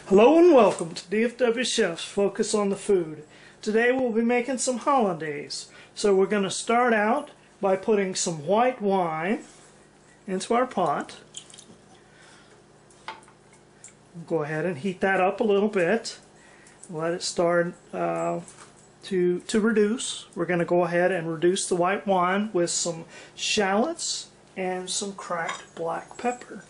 Hello and welcome to DFW Chef's Focus on the Food. Today we'll be making some Hollandaise. So we're going to start out by putting some white wine into our pot. Go ahead and heat that up a little bit. Let it start to reduce. We're going to go ahead and reduce the white wine with some shallots and some cracked black pepper.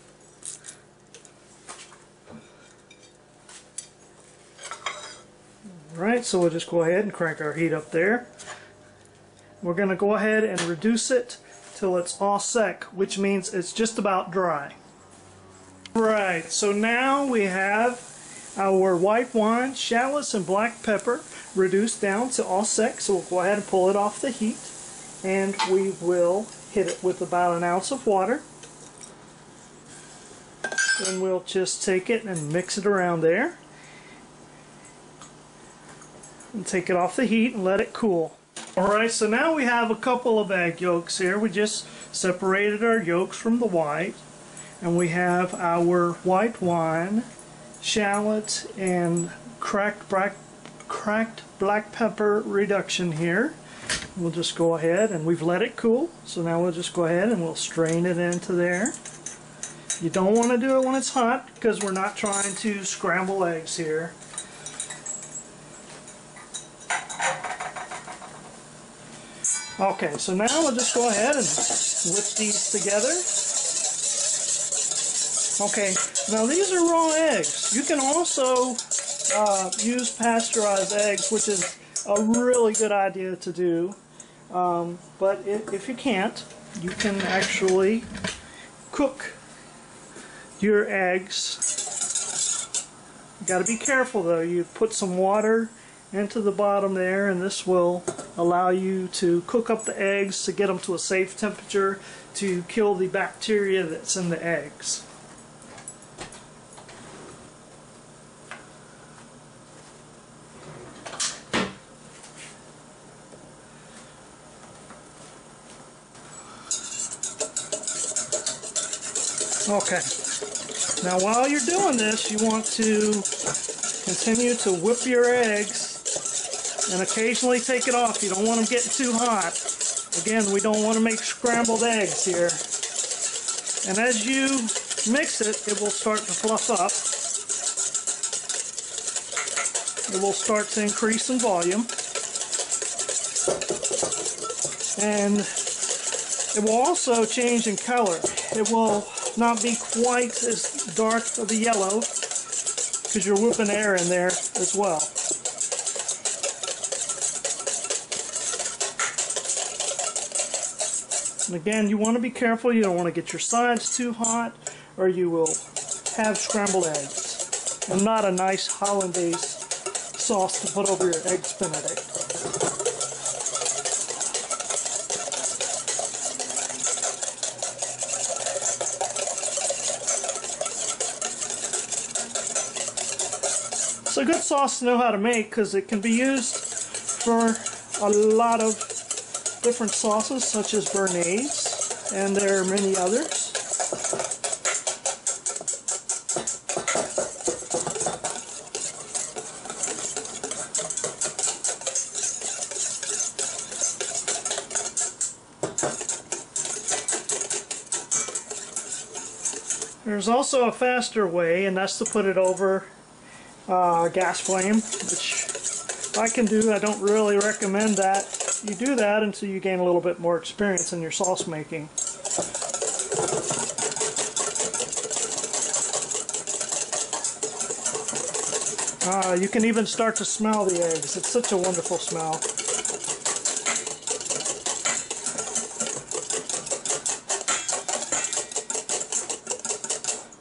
Alright, so we'll just go ahead and crank our heat up there. We're going to go ahead and reduce it till it's all sec, which means it's just about dry. Right, so now we have our white wine, shallots, and black pepper reduced down to all sec, so we'll go ahead and pull it off the heat, and we will hit it with about an ounce of water. Then we'll just take it and mix it around there. And take it off the heat and let it cool. Alright, so now we have a couple of egg yolks here. We just separated our yolks from the white. And we have our white wine, shallot, and cracked black pepper reduction here. We'll just go ahead and we've let it cool. So now we'll just go ahead and we'll strain it into there. You don't want to do it when it's hot because we're not trying to scramble eggs here. Okay, so now we'll just go ahead and whip these together. Okay, now these are raw eggs. You can also use pasteurized eggs, which is a really good idea to do. But if you can't, you can actually cook your eggs. You got to be careful though. You put some water into the bottom there, and this will allow you to cook up the eggs to get them to a safe temperature to kill the bacteria that's in the eggs. Okay, now while you're doing this, you want to continue to whip your eggs and occasionally take it off. You don't want them getting too hot. Again, we don't want to make scrambled eggs here. And as you mix it, it will start to fluff up. It will start to increase in volume. And it will also change in color. It will not be quite as dark of a yellow because you're whipping air in there as well. And again, you want to be careful. You don't want to get your sides too hot or you will have scrambled eggs and not a nice Hollandaise sauce to put over your eggs Benedict. It's a good sauce to know how to make because it can be used for a lot of different sauces such as Hollandaise, and there are many others. There's also a faster way, and that's to put it over gas flame, which I can do. I don't really recommend that you do that until you gain a little bit more experience in your sauce making. You can even start to smell the eggs. It's such a wonderful smell.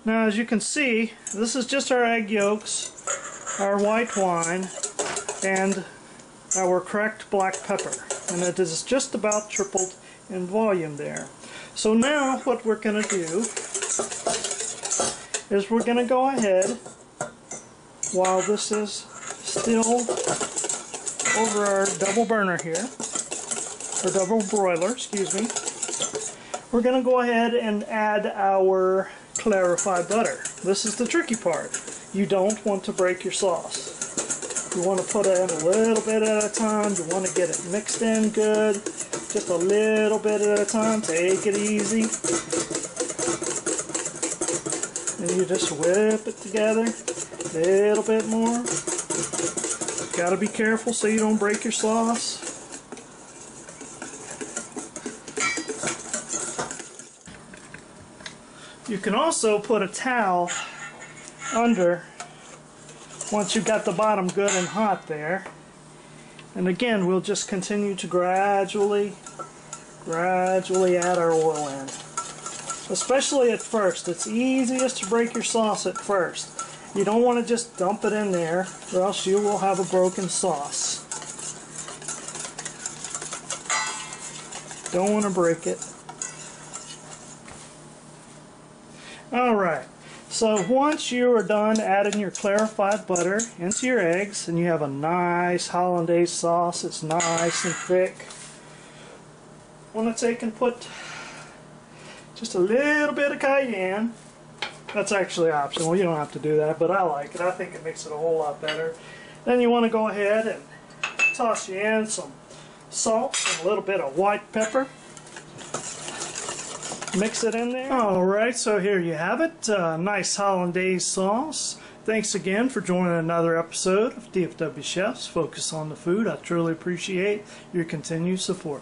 Now, as you can see, this is just our egg yolks, our white wine, and our cracked black pepper, and it is just about tripled in volume there. So now what we're going to do is we're going to go ahead, while this is still over our double burner here, or double broiler, excuse me, we're going to go ahead and add our clarified butter. This is the tricky part. you don't want to break your sauce. You want to put it in a little bit at a time. You want to get it mixed in good. Just a little bit at a time. Take it easy. And you just whip it together. A little bit more. Got to be careful so you don't break your sauce. You can also put a towel under once you've got the bottom good and hot there. And again, we'll just continue to gradually add our oil in. Especially at first. It's easiest to break your sauce at first. You don't want to just dump it in there, or else you will have a broken sauce. Don't want to break it. Alright, so once you are done adding your clarified butter into your eggs, and you have a nice Hollandaise sauce, it's nice and thick, I want to take and put just a little bit of cayenne. That's actually optional, you don't have to do that, but I like it. I think it makes it a whole lot better. Then you want to go ahead and toss you in some salt and a little bit of white pepper. Mix it in there. Alright, so here you have it. Nice Hollandaise sauce. Thanks again for joining another episode of DFW Chefs Focus on the Food. I truly appreciate your continued support.